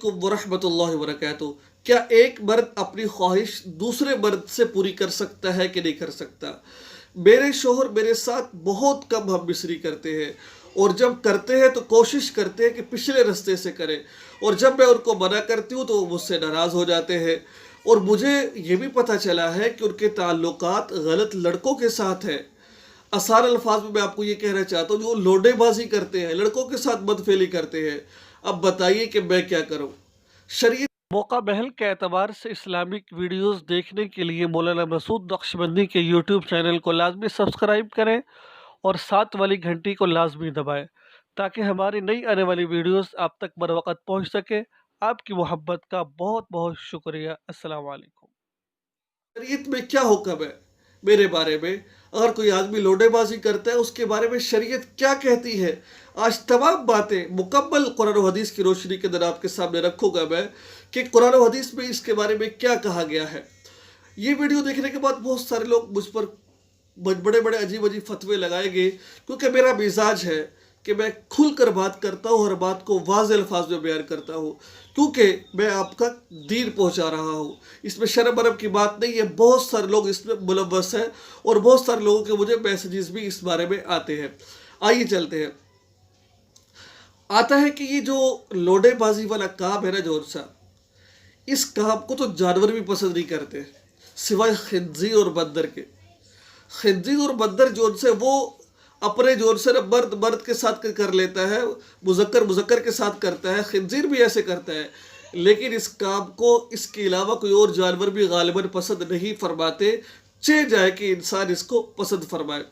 अलैकुम वरहमतुल्लाहि वबरकातुहू। क्या एक मर्द अपनी ख्वाहिश दूसरे मर्द से पूरी कर सकता है कि नहीं कर सकता? मेरे शोहर मेरे साथ बहुत कम हम मिसरी करते हैं, और जब करते हैं तो कोशिश करते हैं कि पिछले रास्ते से करें, और जब मैं उनको मना करती हूँ तो वो मुझसे नाराज़ हो जाते हैं। और मुझे ये भी पता चला है कि उनके ताल्लुकात गलत लड़कों के साथ है। आसान अल्फाज में मैं आपको ये कहना चाहता हूँ, जो लोडेबाजी करते हैं, लड़कों के साथ बदफेली करते हैं। अब बताइए कि मैं क्या करूँ? शरीयत मौका महल के एतबार से इस्लामिक वीडियोस देखने के लिए मौलाना मसूद नक्शबंदी के यूट्यूब चैनल को लाजमी सब्सक्राइब करें और साथ वाली घंटी को लाजमी दबाएं, ताकि हमारी नई आने वाली वीडियोस आप तक बर वक़्त पहुँच सके। आपकी मोहब्बत का बहुत बहुत शुक्रिया। अस्सलाम वालेकुम। शरीयत में क्या हुक्म है मेरे बारे में? अगर कोई आदमी लोडेबाजी करता है, उसके बारे में शरीयत क्या कहती है? आज तमाम बातें मुकम्मल कुरान और हदीस की रोशनी के अंदर आपके सामने रखूंगा मैं, कि कुरान और हदीस में इसके बारे में क्या कहा गया है। ये वीडियो देखने के बाद बहुत सारे लोग मुझ पर बड़े बड़े अजीब अजीब फतवे लगाएंगे, क्योंकि मेरा मिजाज है कि मैं खुल कर बात करता हूँ, हर बात को वाज़ेह अल्फाज में बयान करता हूँ, क्योंकि मैं आपका दीन पहुँचा रहा हूँ। इसमें शर्म बरम की बात नहीं है। बहुत सारे लोग इसमें मुलव्वस हैं, और बहुत सारे लोगों के मुझे मैसेजेस भी इस बारे में आते हैं। आइए चलते हैं। आता है कि ये जो लोडेबाजी वाला काम है ना जोर सा, इस काम को तो जानवर भी पसंद नहीं करते, सिवाय खिंजीर और बंदर के। खिंजीर और बंदर जोर से वो अपने जोर से ना मर्द मर्द के साथ कर लेता है, मुजक्कर मुजक्कर के साथ करता है, खिंजीर भी ऐसे करता है। लेकिन इस काम को इसके अलावा कोई और जानवर भी गालिबन पसंद नहीं फरमाते, चे जाए कि इंसान इसको पसंद फरमाए।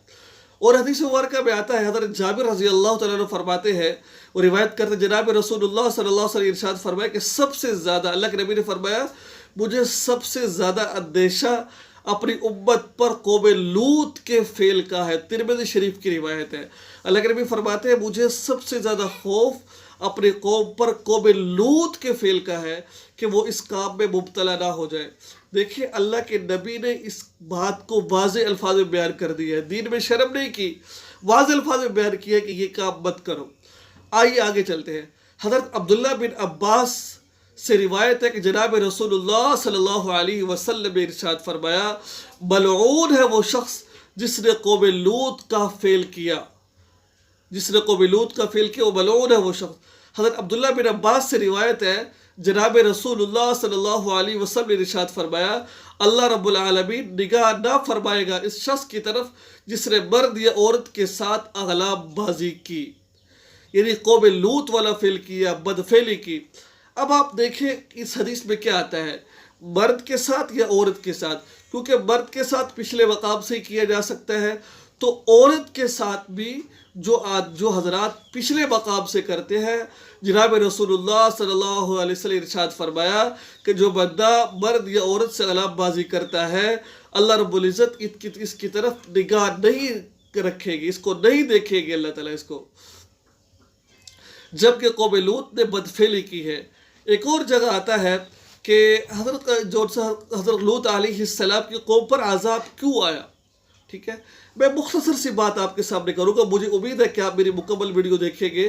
और हदीस मुबारक में आता है, हज़रत जाबिर रज़ी अल्लाह तआला अन्हु फरमाते हैं और रिवायत करते हैं, जनाब रसूलुल्लाह सल्लल्लाहु अलैहि वसल्लम इरशाद फरमाया कि सबसे ज़्यादा अल्लाह के नबी ने फरमाया, मुझे सबसे ज़्यादा अंदेशा अपनी उम्मत पर कौम लूत के फेल का है। तिरमिज़ी शरीफ की रिवायत है। अल्लाह के नबी फरमाते हैं, मुझे सबसे ज़्यादा खौफ अपनी कौम पर कौम लूत के फेल का है कि वो इस काम में मुब्तला ना हो जाए। देखिए, अल्लाह के नबी ने इस बात को वाज़ेह अल्फाज में बयान कर दिया है, दीन में शर्म नहीं की, वाज़ेह अल्फाज में बयान किया कि ये काम मत करो। आइए आगे चलते हैं। हज़रत अब्दुल्ला बिन अब्बास से रिवायत है कि जनाब रसूलुल्लाह सल्लल्लाहु अलैहि वसल्लम ने इरशाद फरमाया, मलऊन है वो शख्स जिसने कौम लूत का फेल किया, जिसने कौम लूत का फेल किया, वो मलऊन है वो शख्स। हज़रत अब्दुल्ला बिन अब्बास से रिवायत है, जनाब रसूलुल्लाह सल्लल्लाहु अलैहि वसल्लम ने इरशाद फरमाया, अल्लाह रब्बुल आलमीन निगाह ना फरमाएगा इस शख्स की तरफ जिसने मर्द या औरत के साथ अगलाब बाजी की, यानी कौम लूत वाला फेल किया, बदफेली की। अब आप देखें इस हदीस में क्या आता है, मर्द के साथ या औरत के साथ? क्योंकि मर्द के साथ पिछले मकाम से ही किया जा सकता है, तो औरत के साथ भी जो हजरात पिछले मकाम से करते हैं, जनाब रसूलुल्लाह सल्लल्लाहु अलैहि वसल्लम इरशाद फरमाया कि जो बंदा मर्द या औरत से गलाबबाजी करता है, अल्लाह रब्बुल इज़्ज़त इसकी तरफ निगाह नहीं रखेगी, इसको नहीं देखेगी अल्लाह ताला इसको, जबकि कौम लूत ने बदफेली की है। एक और जगह आता है कि हज़रत लूत अलैहिस्सलाम की कौम पर अज़ाब क्यों आया। ठीक है, मैं मुख्तसर सी बात आपके सामने करूँगा, मुझे उम्मीद है कि आप मेरी मुकम्मल वीडियो देखेंगे।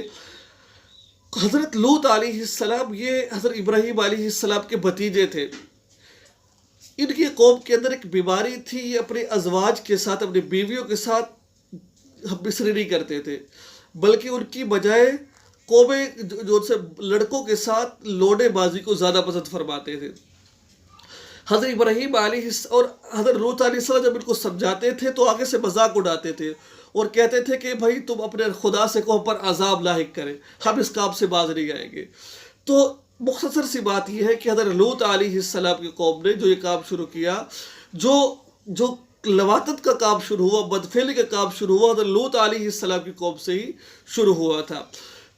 हज़रत लूत अलैहिस्सलाम ये हज़रत इब्राहीम अलैहिस्सलाम के भतीजे थे। इनकी कौम के अंदर एक बीमारी थी, ये अपने अज़वाज के साथ, अपनी बीवियों के साथ मिसरी नहीं करते थे, बल्कि उनकी बजाय कौमें जो से लड़कों के साथ लोडेबाजी को ज़्यादा पसंद फरमाते थे। हज़रत इब्राहीम और हज़रत लूत अलैहिस्सलाम जब इनको समझाते थे तो आगे से मजाक उड़ाते थे और कहते थे कि भाई तुम अपने खुदा से कहो पर अजाब लाहिक करें, हम इस काम से बाज नहीं आएंगे। तो मुख्तसर सी बात यह है कि हज़रत लूत अलैहिस्सलाम की कौम ने जो ये काम शुरू किया, जो लवातत का काम शुरू हुआ, बदफेली का काम शुरू हुआ, हज़रत लूत अलैहिस्सलाम की कौम से ही शुरू हुआ था।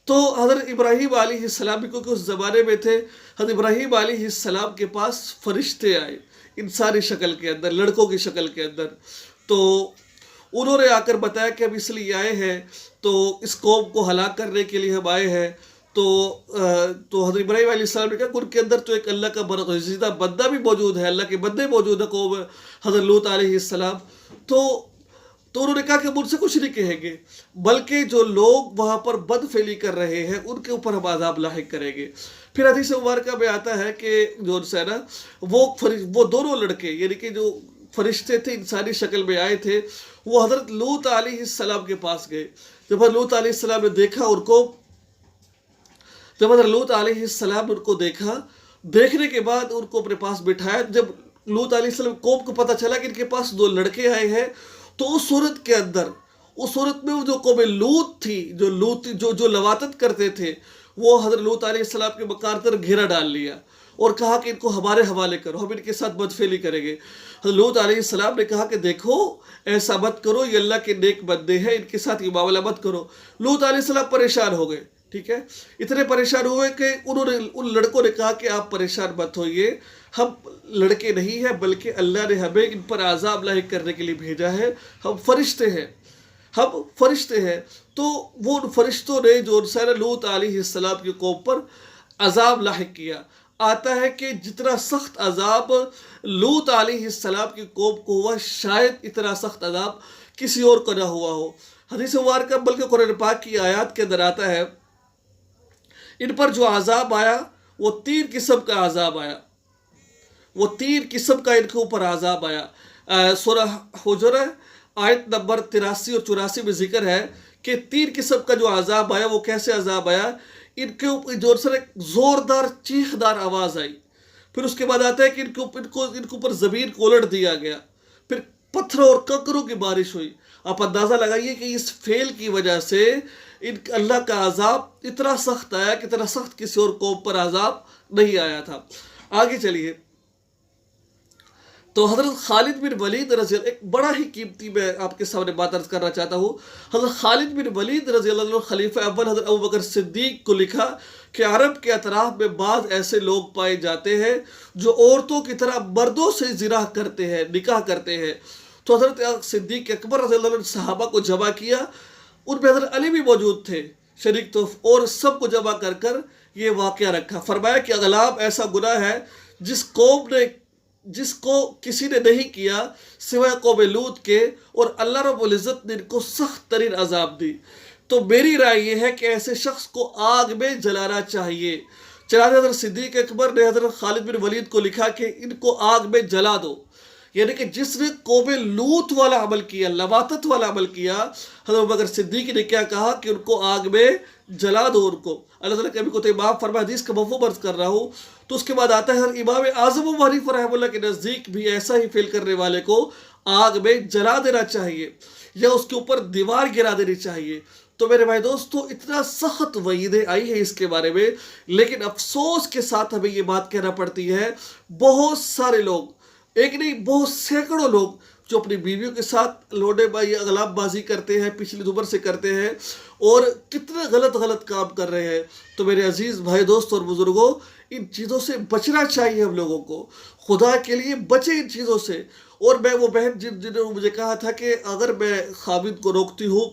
तो हज़रत इब्राहीम अलैहिस्सलाम, क्योंकि उस ज़माने में थे, हज़रत इब्राहीम अलैहिस्सलाम के पास फरिश्ते आए इंसानी शक्ल के अंदर, लड़कों की शक्ल के अंदर। तो उन्होंने आकर बताया कि हम इसलिए आए हैं, तो इस कौम को हलाक करने के लिए हम आए हैं। तो हज़रत इब्राहीम अलैहिस्सलाम ने कहा, उनके अंदर तो एक अल्लाह का बरगज़ीदा बंदा भी मौजूद है, अल्लाह के बंदे मौजूद है कौम हज़रत लूत अलैहिस्सलाम। तो उन्होंने कहा कि मुझसे कुछ नहीं कहेंगे, बल्कि जो लोग वहाँ पर बदफेली कर रहे हैं उनके ऊपर हम आज़ाब लाहिक करेंगे। پھر حدیث مبارکہ میں آتا ہے کہ جو ہے نا وہ دونوں لڑکے یعنی کہ جو فرشتے تھے انسانی شکل میں آئے تھے وہ حضرت لوط علیہ السلام کے پاس گئے. جب حضرت لوط علیہ السلام نے دیکھا ان کو دیکھا دیکھنے کے بعد ان کو اپنے پاس بٹھایا. جب لوط علیہ السلام قوم کو پتہ چلا کہ ان کے پاس 2 لڑکے آئے ہیں تو اس صورت میں جو قوم لوط تھی جو لواطت کرتے تھے وہ حضرت لوط علیہ السلام کے مکان پر گھیرا ڈال لیا اور کہا کہ ان کو ہمارے حوالے کرو, ہم ان کے ساتھ بدفعلی کریں گے. حضرت لوط علیہ السلام نے کہا کہ دیکھو ایسا مت کرو, یہ اللہ کے نیک بندے ہیں, ان کے ساتھ یہ معاملہ مت کرو. لوط علیہ السلام پریشان ہو گئے. ٹھیک ہے, اتنے پریشان ہوئے کہ ان لڑکوں نے کہا کہ آپ پریشان مت ہوئیے, ہم لڑکے نہیں ہیں بلکہ اللہ نے ہمیں ان پر عذاب لاحق کرنے کے لیے بھیجا ہے, ہم فرشتے ہیں. تو وہ ان فرشتوں نے جو لوط علیہ السلام کی قوم پر عذاب لاحق کیا. آتا ہے کہ جتنا سخت عذاب لوط علیہ السلام کی قوم کو ہوا شاید اتنا سخت عذاب کسی اور کو نہ ہوا ہو. حدیث مبارکہ بلکہ قرآن پاک کی آیات کے اندر آتا ہے ان پر جو عذاب آیا وہ 3 قسم کا عذاب آیا, ان کے اوپر عذاب آیا. سورہ حجر آیت نمبر 83 اور 84 میں ذکر ہے کہ 3 قسم کا جو عذاب آیا وہ کیسے عذاب آیا. ان کے اوپر ایک زوردار چیخدار آواز آئی. پھر اس کے بعد آتا ہے کہ ان کے اوپر زمین کو الٹ دیا گیا. پھر پتھروں اور کنکروں کی بارش ہوئی. آپ اندازہ لگائیے کہ اس فعل کی وجہ سے اللہ کا عذاب اتنا سخت آیا کہ اتنا سخت کسی اور قوم پر عذاب نہیں آیا تھا. آگے چلیے. تو حضرت خالد بن ولید رضی اللہ, ایک بڑا ہی قیمتی میں آپ کے سامنے بات عرض کرنا چاہتا ہوں. حضرت خالد بن ولید رضی اللہ عنہ خلیفہ اول حضرت ابوبکر صدیق کو لکھا کہ عرب کے اطراف میں بعض ایسے لوگ پائے جاتے ہیں جو عورتوں کی طرح مردوں سے زنا کرتے ہیں, نکاح کرتے ہیں. تو حضرت صدیق اکبر رضی اللہ عنہ صحابہ کو جمع کیا, ان میں حضرت علی بھی موجود تھے شریک, تو اور سب کو جمع کر یہ واقعہ رکھا. فرمایا کہ اغلاب ایسا گناہ ہے جس کو کسی نے نہیں کیا سوائے قوم لوط کے, اور اللہ رب العزت نے ان کو سخت ترین عذاب دی. تو میری رائے یہ ہے کہ ایسے شخص کو آگ میں جلانا چاہیے. چنانچہ حضرت صدیق اکبر نے حضرت خالد بن ولید کو لکھا کہ ان کو آگ میں جلا دو. یعنی کہ جس نے قوم لوط والا عمل کیا, لواطت والا عمل کیا, حضرت ابوبکر صدیق نے کیا کہا کہ ان کو آگ میں جلا دو. ان کو اللہ تعالیٰ کبھی کو تو امام فرمایا, حدیث کا مفہوم عرض کر رہا ہوں. تو اس کے بعد آتا ہے امام اعظم ابو حنیفہ رحمہ اللہ کے نزدیک بھی ایسا ہی فعل کرنے والے کو آگ میں جلا دینا چاہیے یا اس کے اوپر دیوار گرا دینی چاہیے. تو میرے بھائی دوستو, اتنا سخت وعیدیں آئی ہیں اس کے بارے میں, لیکن افسوس کے ساتھ ہمیں یہ بات کہنا پڑتی ہے بہت سارے لوگ, ایک نہیں بہت سینکڑوں لوگ جو اپنی بیویوں کے ساتھ لوڈے بائی اغلاب بازی کرتے ہیں, پچھلی دبر سے کرتے ہیں اور کتنے غلط کام کر رہے ہیں. تو میرے عزیز بھائی دوست اور بزرگوں, ان چیزوں سے بچنا چاہیے ہم لوگوں کو. خدا کے لیے بچیں ان چیزوں سے. اور میں وہ بہن جنہوں نے مجھے کہا تھا کہ اگر میں خاوند کو روکتی ہوں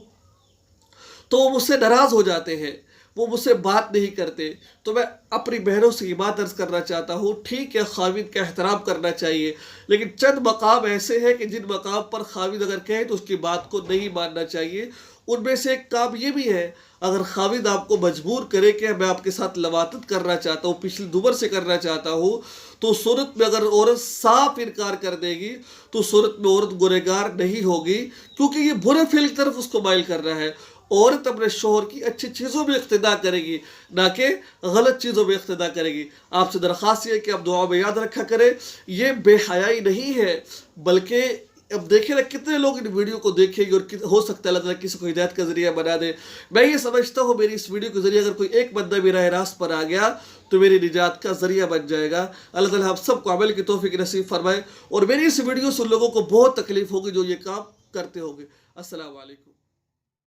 تو وہ مجھ سے ناراض ہو جاتے ہیں, وہ مجھ سے بات نہیں کرتے, تو میں اپنی بہنوں سے یہ بات عرض کرنا چاہتا ہوں, ٹھیک ہے خاوند کا احترام کرنا چاہیے, لیکن چند مقام ایسے ہیں کہ جن مقام پر خاوند اگر کہے تو اس کی بات کو نہیں ماننا چاہیے. ان میں سے ایک کام یہ بھی ہے, اگر خاوند آپ کو مجبور کرے کہ میں آپ کے ساتھ لواطت کرنا چاہتا ہوں, پچھلی دبر سے کرنا چاہتا ہوں, تو صورت میں اگر عورت صاف انکار کر دے گی تو صورت میں عورت گنہگار نہیں ہوگی, کیونکہ یہ برے فعل کی طرف اس کو مائل کر رہا ہے. عورت اپنے شوہر کی اچھی چیزوں میں اقتداء کرے گی, نہ کہ غلط چیزوں میں اقتداء کرے گی. آپ سے درخواست یہ ہے کہ آپ دعا میں یاد رکھا کریں, یہ بے حیائی نہیں ہے, بلکہ اب دیکھیں نا کتنے لوگ ان ویڈیو کو دیکھیں گے اور ہو سکتا ہے اللہ تعالیٰ کسی کو ہدایت کا ذریعہ بنا دے. میں یہ سمجھتا ہوں میری اس ویڈیو کے ذریعے اگر کوئی ایک بندہ بھی راہ راست پر آ گیا تو میری نجات کا ذریعہ بن جائے گا. اللہ تعالیٰ ہم سب کو عمل کی توفیق نصیب فرمائے, اور میری اس ویڈیو سے ان لوگوں کو بہت تکلیف ہوگی جو یہ کام کرتے ہوں گے. السلام علیکم.